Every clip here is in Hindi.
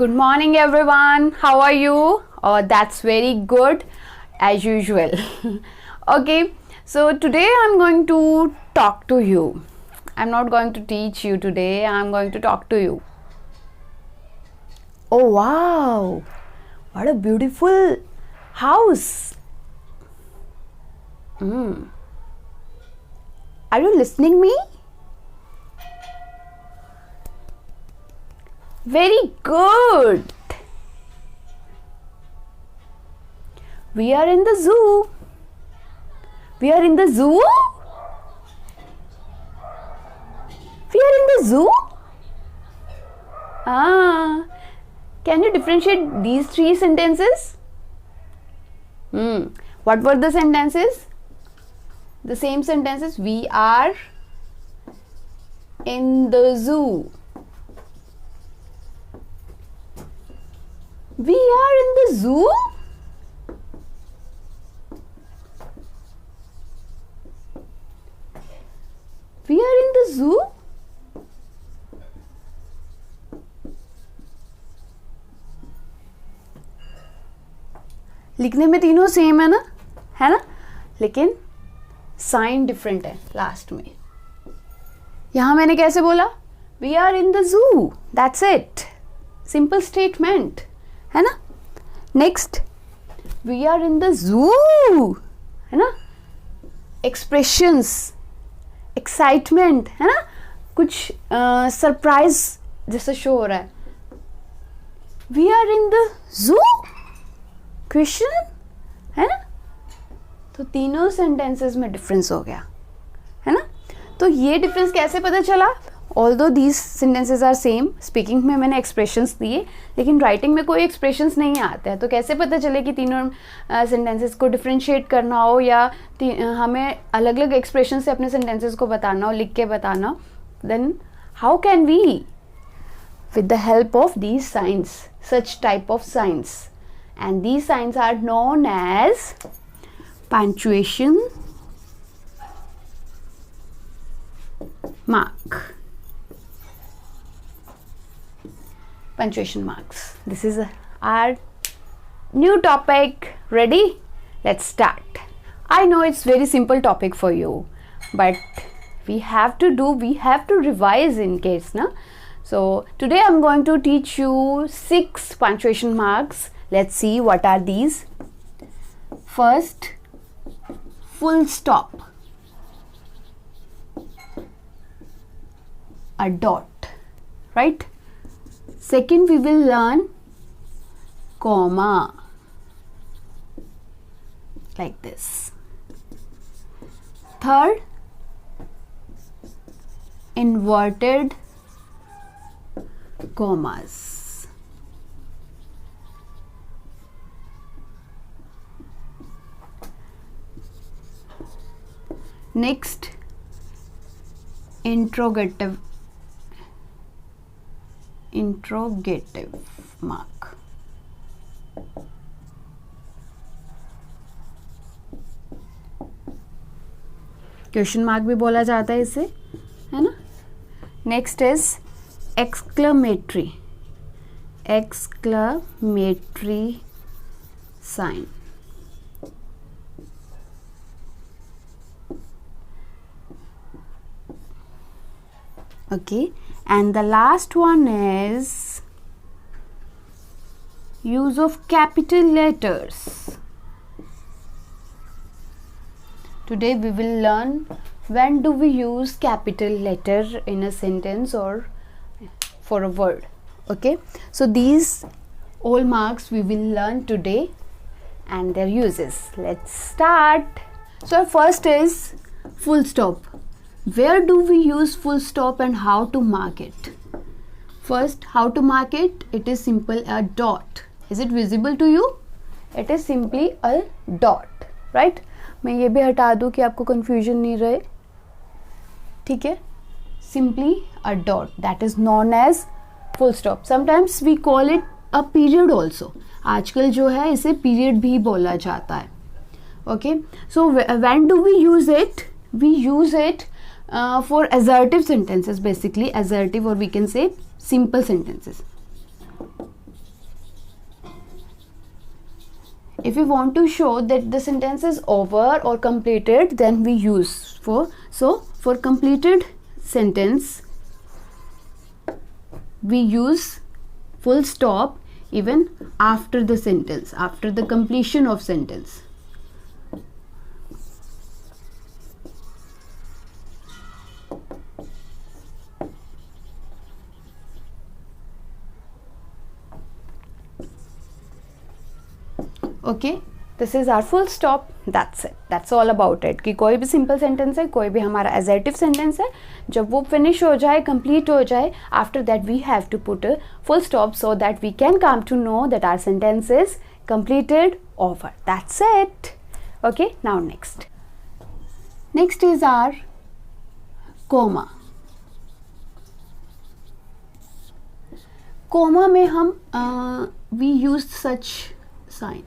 Good morning everyone. How are you? Oh, that's very good as usual. Okay, so today I'm going to talk to you. I'm not going to teach you today. I'm going to talk to you. Oh wow. What a beautiful house. Are you listening me? Very good. We are in the zoo. We are in the zoo? We are in the zoo? Can you differentiate these three sentences? What were the sentences? The same sentences. We are in the zoo. We are in the zoo? We are in the zoo? लिखने में तीनों सेम है ना, लेकिन साइन डिफरेंट है लास्ट में. यहां मैंने कैसे बोला? We are in the zoo. That's it. Simple statement है ना. Next, we are in the zoo है ना. एक्सप्रेशंस, एक्साइटमेंट है ना, कुछ सरप्राइज जैसा शो हो रहा है. We are in the zoo question है ना. तो तीनों सेंटेंसेस में डिफरेंस हो गया है ना. तो ये डिफरेंस कैसे पता चला? Although these sentences are same. Speaking में मैंने एक्सप्रेशंस दिए, लेकिन राइटिंग में कोई एक्सप्रेशंस नहीं आते हैं. तो कैसे पता चले कि तीनों सेंटेंसेस को डिफरेंशिएट करना हो या हमें अलग अलग एक्सप्रेशन से अपने सेंटेंसेस को बताना हो, लिख के बताना हो? Then how can we? With the help of these signs, such type of signs. And these signs are known as punctuation mark. Punctuation marks. This is our new topic. Ready? Let's start. I know it's very simple topic for you, but we have to revise in case, na? So today I'm going to teach you 6 punctuation marks. Let's see what are these. First, full stop, a dot, right? Second, we will learn comma, like this. Third, inverted commas. Next, interrogative mark. Question mark भी बोला जाता है इसे, है ना. Next is exclamatory sign. Okay, and the last one is use of capital letters. Today we will learn when do we use capital letter in a sentence or for a word. Okay, so these all marks we will learn today and their uses. Let's start. So first is full stop. Where do we use full stop and how to mark it? First, how to mark it? It is simple, a dot. Is it visible to you? It is simply a dot, right? मैं ये भी हटा दूँ कि आपको confusion नहीं रहे. ठीक है? Simply a dot. That is known as full stop. Sometimes we call it a period also. आजकल जो है इसे period भी बोला जाता है. Okay? So when do we use it? We use it for assertive sentences, basically assertive, or we can say simple sentences. if we want to show that the sentence is over or completed, then we use for completed sentence we use full stop even after the sentence, after the completion of sentence. Okay, this is our full stop, that's it, that's all about it. कि कोई भी सिंपल सेंटेंस है, कोई भी हमारा एजेटिव सेंटेंस है, जब वो फिनिश हो जाए, कंप्लीट हो जाए, after that we have to put a full stop so that we can come to know that our sentence is completed, over. That's it. Okay, now next is our comma. comma में हम we use such sign.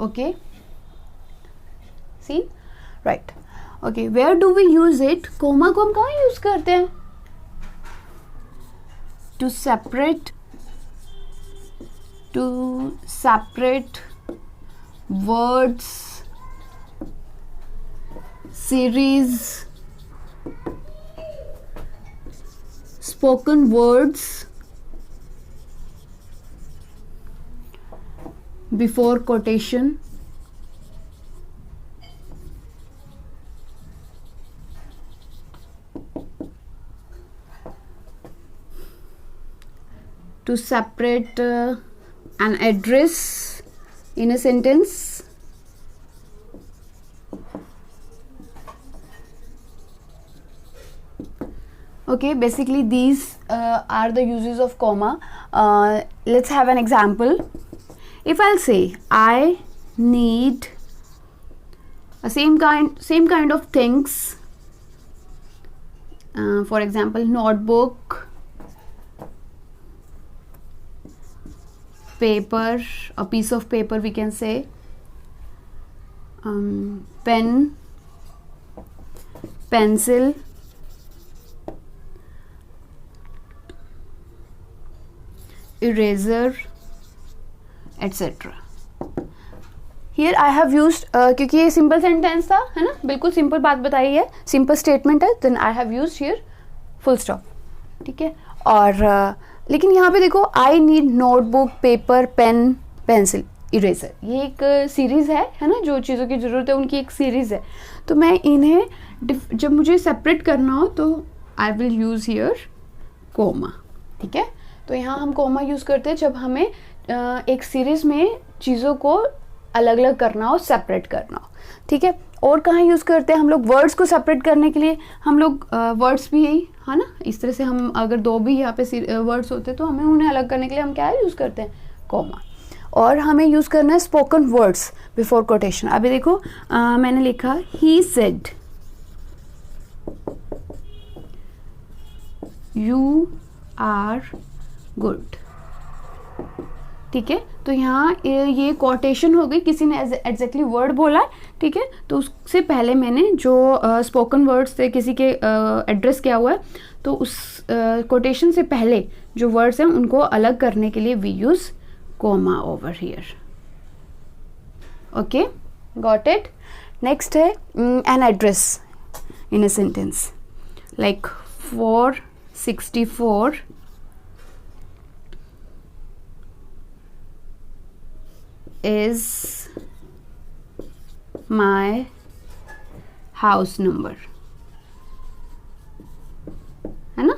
Okay, see, right. Okay, where do we use it? comma को हम कहाँ use करते हैं? to separate words, series, spoken words before quotation, to separate an address in a sentence, okay, basically these are the uses of comma. Let's have an example. If I'll say I need same kind of things, for example, notebook, paper, a piece of paper we can say, pen, pencil, eraser, etc. Here I have used क्योंकि ये सिंपल सेंटेंस था, है ना, बिल्कुल सिंपल बात बताई है, सिंपल स्टेटमेंट है, then I have used here full stop. ठीक है, और लेकिन यहाँ पे देखो, I need notebook, paper, pen, pencil, eraser, ये एक सीरीज़ है ना, जो चीज़ों की ज़रूरत है उनकी एक सीरीज़ है. तो मैं इन्हें जब मुझे सेपरेट करना हो तो I will use here comma. ठीक है, तो यहाँ हम कोमा यूज़ करते हैं जब हमें एक सीरीज़ में चीज़ों को अलग अलग करना हो, सेपरेट करना हो. ठीक है, और कहाँ यूज़ करते हैं हम लोग? वर्ड्स को सेपरेट करने के लिए हम लोग वर्ड्स भी यही, है ना, इस तरह से हम अगर दो भी यहाँ पे वर्ड्स होते तो हमें उन्हें अलग करने के लिए हम क्या यूज़ करते हैं? कॉमा. और हमें यूज़ करना है स्पोकन वर्ड्स बिफोर कोटेशन. अभी देखो मैंने लिखा he said, you are good. ठीक है, तो यहाँ ये कोटेशन हो गई, किसी ने एग्जैक्टली वर्ड बोला. ठीक है, तो उससे पहले मैंने जो स्पोकन वर्ड्स थे, किसी के एड्रेस किया हुआ है, तो उस कोटेशन से पहले जो वर्ड्स हैं उनको अलग करने के लिए we use comma over here. Okay, got it. Next है an address in a sentence, like 464 is my house number, है ना.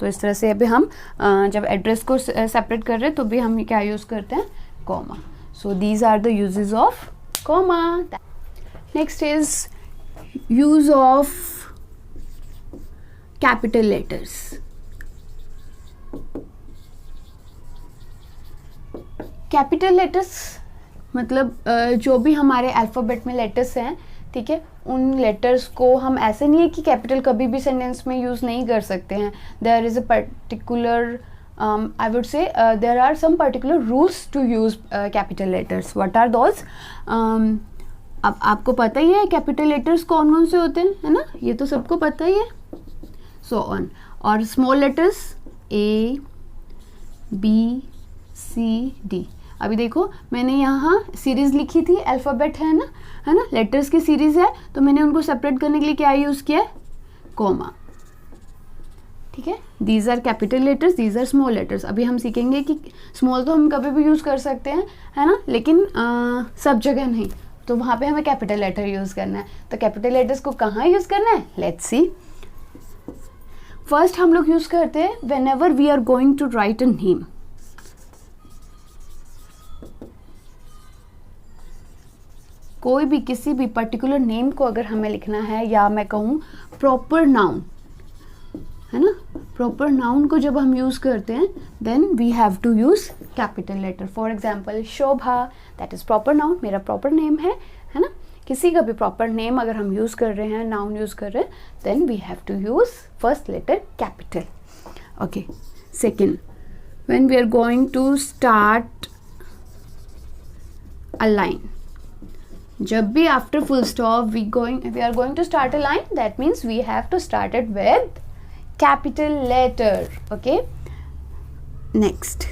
तो इस तरह से अभी हम जब एड्रेस को सेपरेट कर रहे हैं तो भी हम क्या यूज करते हैं? Comma. So these are the uses of comma. Next is use of capital letters. Capital letters मतलब जो भी हमारे अल्फ़ाबेट में लेटर्स हैं, ठीक है, उन लेटर्स को हम ऐसे नहीं है कि कैपिटल कभी भी सेंटेंस में यूज़ नहीं कर सकते हैं. There is a particular I would say there are some particular rules to use capital letters. What are those? अब आपको पता ही है कैपिटल लेटर्स कौन कौन से होते हैं, है ना, ये तो सबको पता ही है. So on. और small letters A, B, ABCD। अभी देखो मैंने यहाँ सीरीज लिखी थी, अल्फ़ाबेट है ना, लेटर्स की सीरीज है, तो मैंने उनको सेपरेट करने के लिए क्या यूज़ किया है, कॉमा। ठीक है, these are capital letters, these are small letters. अभी हम सीखेंगे कि स्मॉल तो हम कभी भी यूज़ कर सकते हैं, है ना, लेकिन सब जगह नहीं, तो वहाँ पे हमें कैपिटल लेटर यूज़ करना है। तो कैपिटल लेटर्स को कहाँ यूज़ करना है, लेट्स सी। फर्स्ट हम लोग यूज़ करते हैं whenever we are going to write a name. कोई भी किसी भी पर्टिकुलर नेम को अगर हमें लिखना है, या मैं कहूँ प्रॉपर नाउन, है ना, प्रॉपर नाउन को जब हम यूज़ करते हैं then we have to use capital letter. For example Shobha, that is proper noun, मेरा प्रॉपर नेम है ना। किसी का भी प्रॉपर नेम अगर हम यूज़ कर रहे हैं, नाउन यूज़ कर रहे हैं, then we have to use first letter capital. Okay, second, when we are going to start a line, जब भी after full stop we are going to start a line, that means we have to start it with capital letter. Okay, next,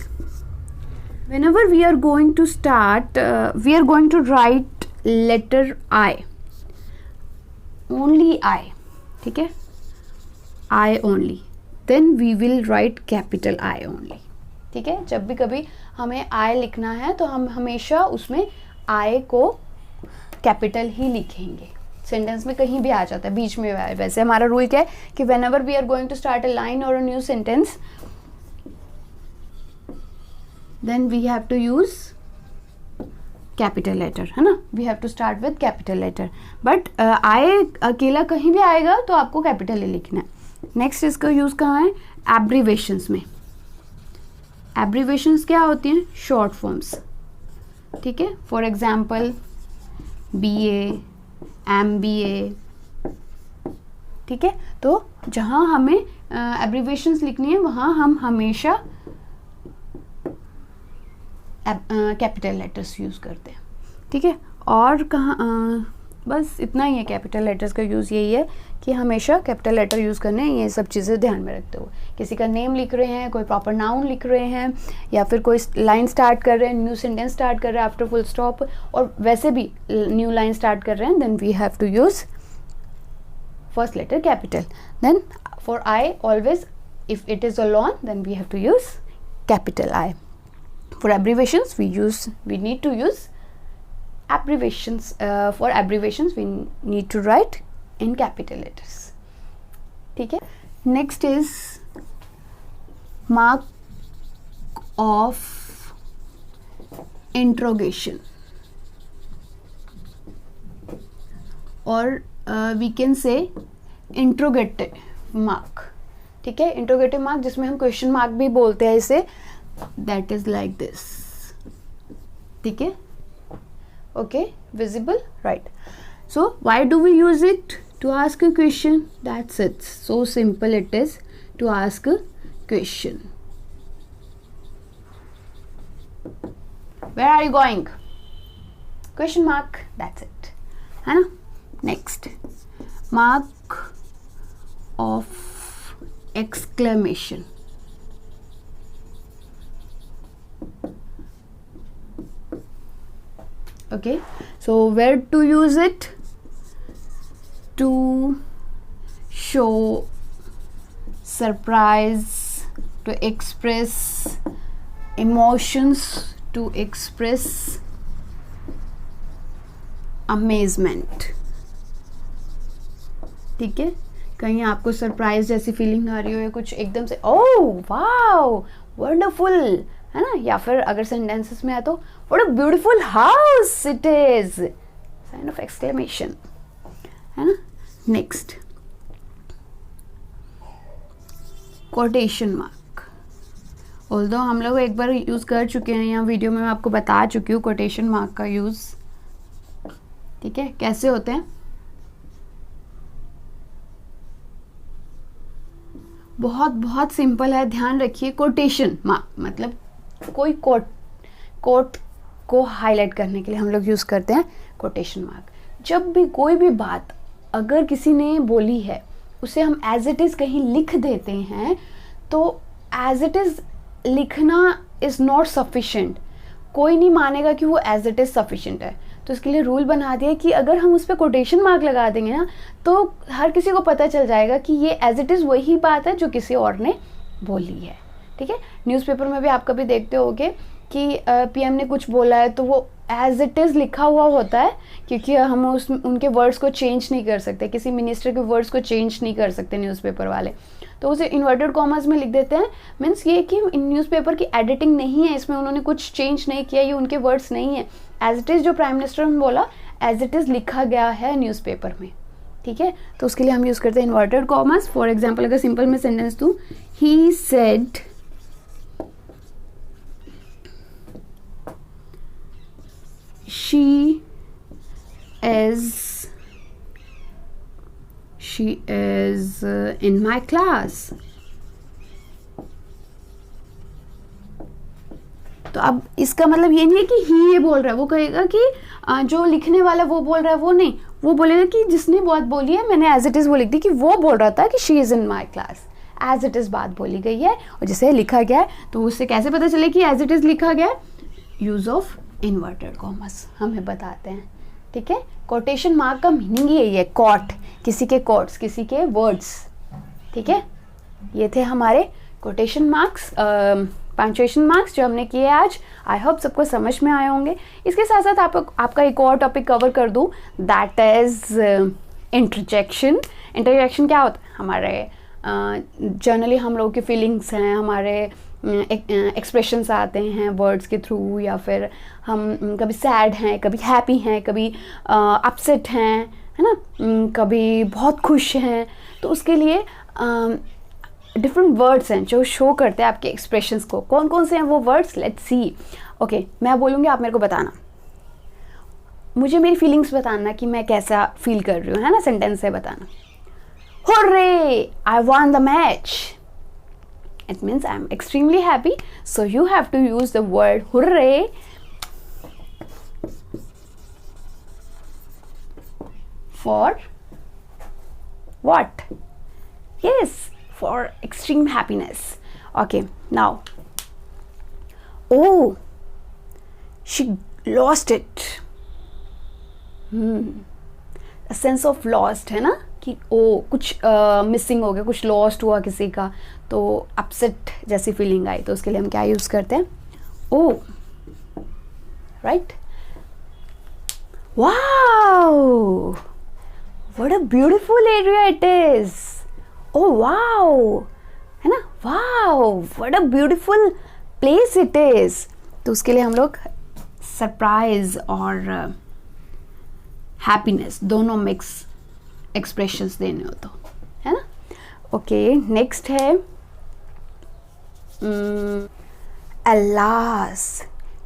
whenever we are going to start we are going to write letter I, only I, ठीक है, I only, then we will write capital I only। ठीक है, जब भी कभी हमें I लिखना है तो हम हमेशा उसमें I को कैपिटल ही लिखेंगे। सेंटेंस में कहीं भी आ जाता है, बीच में। वैसे हमारा रूल क्या है कि whenever we are going to start a line और a new sentence, then we have to use capital letter, है ना, we have to start with capital letter. But I अकेला कहीं भी आएगा तो आपको कैपिटल ही लिखना है। नेक्स्ट इसका यूज कहाँ है, एब्रीवेशंस में। एब्रीवेशंस क्या होती हैं, शॉर्ट फॉर्म्स। ठीक है, फॉर एग्जाम्पल BA, MBA। ठीक है, तो जहाँ हमें एब्रीवेशंस लिखनी है वहाँ हम हमेशा कैपिटल लेटर्स यूज़ करते हैं। ठीक है, और कहाँ बस इतना ही है, कैपिटल लेटर्स का यूज़ यही है कि हमेशा कैपिटल लेटर यूज़ करने हैं। ये सब चीज़ें ध्यान में रखते हुए, किसी का नेम लिख रहे हैं, कोई प्रॉपर नाउन लिख रहे हैं, या फिर कोई लाइन स्टार्ट कर रहे हैं, न्यू सेंटेंस स्टार्ट कर रहे हैं आफ्टर फुल स्टॉप, और वैसे भी न्यू लाइन स्टार्ट कर रहे हैं, then we have to use first letter capital. Then for I always, if it is alone, then we have to use capital I. For abbreviations we need to use abbreviations. For abbreviations we need to write in capital letters. ठीक है, next is mark of interrogation, or we can say interrogative mark। ठीक है, इंट्रोगेटिव मार्क जिसमें हम क्वेश्चन मार्क भी बोलते हैं इसे, दैट इज लाइक दिस। ठीक है, okay, visible, right? So why do we use it? To ask a question, that's it. So simple it is to ask a question. Where are you going? Question mark, that's it, है ना। Next, mark of exclamation। Okay, so where to use it? To show surprise, to express emotions, to express amazement। ठीक है, कहीं आपको सरप्राइज जैसी फीलिंग आ रही हो, या कुछ एकदम से ओह वाओ वंडरफुल, है ना, या फिर अगर सेंटेंसेस में है तो what a beautiful house it is, sign of exclamation, है ना। Next, quotation mark. ऑल्दो हम लोग एक बार यूज कर चुके हैं, यहाँ वीडियो में मैं आपको बता चुकी हूँ कोटेशन मार्क का यूज। ठीक है, कैसे होते हैं, बहुत बहुत सिंपल है, ध्यान रखिए। कोटेशन मार्क मतलब कोई कोट को हाईलाइट करने के लिए हम लोग यूज़ करते हैं कोटेशन मार्क। जब भी कोई भी बात अगर किसी ने बोली है, उसे हम एज इट इज़ कहीं लिख देते हैं, तो एज इट इज़ लिखना इज़ नॉट सफिशेंट, कोई नहीं मानेगा कि वो एज इट इज़ सफिशेंट है। तो इसके लिए रूल बना दिया कि अगर हम उस पर कोटेशन मार्क लगा देंगे ना तो हर किसी को पता चल जाएगा कि ये एज इट इज़ वही बात है जो किसी और ने बोली है। ठीक है, न्यूज़पेपर में भी आप कभी देखते होगे कि पीएम ने कुछ बोला है तो वो एज इट इज़ लिखा हुआ होता है, क्योंकि हम उनके वर्ड्स को चेंज नहीं कर सकते, किसी मिनिस्टर के वर्ड्स को चेंज नहीं कर सकते न्यूज़पेपर वाले, तो उसे इन्वर्टेड कॉमर्स में लिख देते हैं। मीन्स ये कि न्यूज़पेपर की एडिटिंग नहीं है, इसमें उन्होंने कुछ चेंज नहीं किया, ये उनके वर्ड्स नहीं है, एज इट इज़ जो प्राइम मिनिस्टर ने बोला एज इट इज़ लिखा गया है न्यूज़पेपर में। ठीक है, तो उसके लिए हम यूज़ करते हैं इन्वर्टेड कॉमर्स। फॉर एग्जाम्पल अगर सिंपल में सेंटेंस दूँ, he said she is in my class। तो अब इसका मतलब ये नहीं है कि ही ये बोल रहा है, वो कहेगा कि जो लिखने वाला वो बोल रहा है, वो नहीं, वो बोलेगा कि जिसने बात बोली है मैंने एज इट इज़ वो लिख दी कि वो बोल रहा था कि she is in my class, as it is बात बोली गई है और जैसे लिखा गया है। तो उससे कैसे पता चले कि एज इट इज़ लिखा गया है? यूज़ ऑफ इन्वर्टेड कॉमर्स हमें बताते हैं। ठीक है, कोटेशन मार्क का मीनिंग ही यही है, कॉट, किसी के कोट्स, किसी के वर्ड्स। ठीक है, ये थे हमारे कोटेशन मार्क्स, पंक्चुएशन मार्क्स जो हमने किए आज। आई होप सबको समझ में आए होंगे। इसके साथ साथ आपका एक और टॉपिक कवर कर दूँ, दैट इज़ इंटरजेक्शन। इंटरजेक्शन क्या होता है? हमारे जनरली हम लोगों की फीलिंग्स हैं, हमारे एक्सप्रेशंस आते हैं वर्ड्स के थ्रू, या फिर हम कभी सैड हैं, कभी हैप्पी हैं, कभी अपसेट हैं, है ना, कभी बहुत खुश हैं। तो उसके लिए डिफरेंट वर्ड्स हैं जो शो करते हैं आपके एक्सप्रेशंस को। कौन कौन से हैं वो वर्ड्स? Let's see. ओके, मैं बोलूँगी, आप मेरे को बताना, मुझे मेरी फीलिंग्स बताना कि मैं कैसा फील कर रही हूँ, है ना, सेंटेंस से बताना। Hooray! I won the match. It means I'm extremely happy. So you have to use the word hooray for what? Yes, for extreme happiness. Okay, now. Oh, she lost it. A sense of lost है ना, कि कुछ मिसिंग हो गया, कुछ लॉस्ट हुआ किसी का, तो अपसेट जैसी फीलिंग आई। तो उसके लिए हम क्या यूज़ करते हैं? Oh, right, wow, what a beautiful area it is. Oh wow, है ना, wow, what a beautiful place it is. तो उसके लिए हम लोग सरप्राइज और हैप्पीनेस दोनों मिक्स एक्सप्रेशंस देने हो तो, है ना। ओके, नेक्स्ट है alas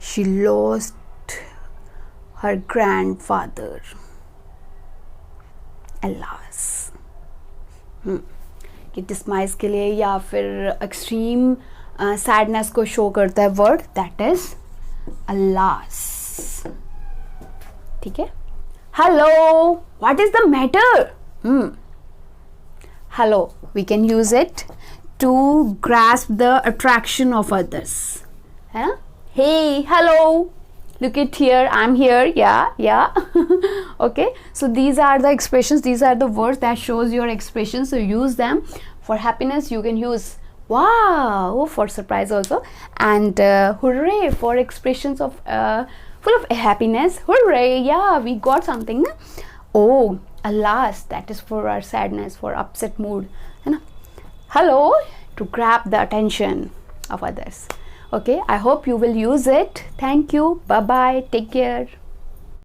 she lost her grandfather। alas कि डिस्माइज के लिए या फिर एक्सट्रीम सैडनेस को शो करता है वर्ड, दैट इज alas। ठीक है, hello, what is the matter? Hello, we can use it to grasp the attraction of others, है ना? Hey, hello, look at here, I'm here, yeah. Okay, so these are the expressions, these are the words that shows your expression, so use them. For happiness you can use wow, for surprise also, and hooray for expressions of full of happiness. Hooray, yeah, we got something. Oh, alas, that is for our sadness, for upset mood, है ना. Hello, to grab the attention of others. Okay, I hope you will use it. Thank you. Bye bye. Take care.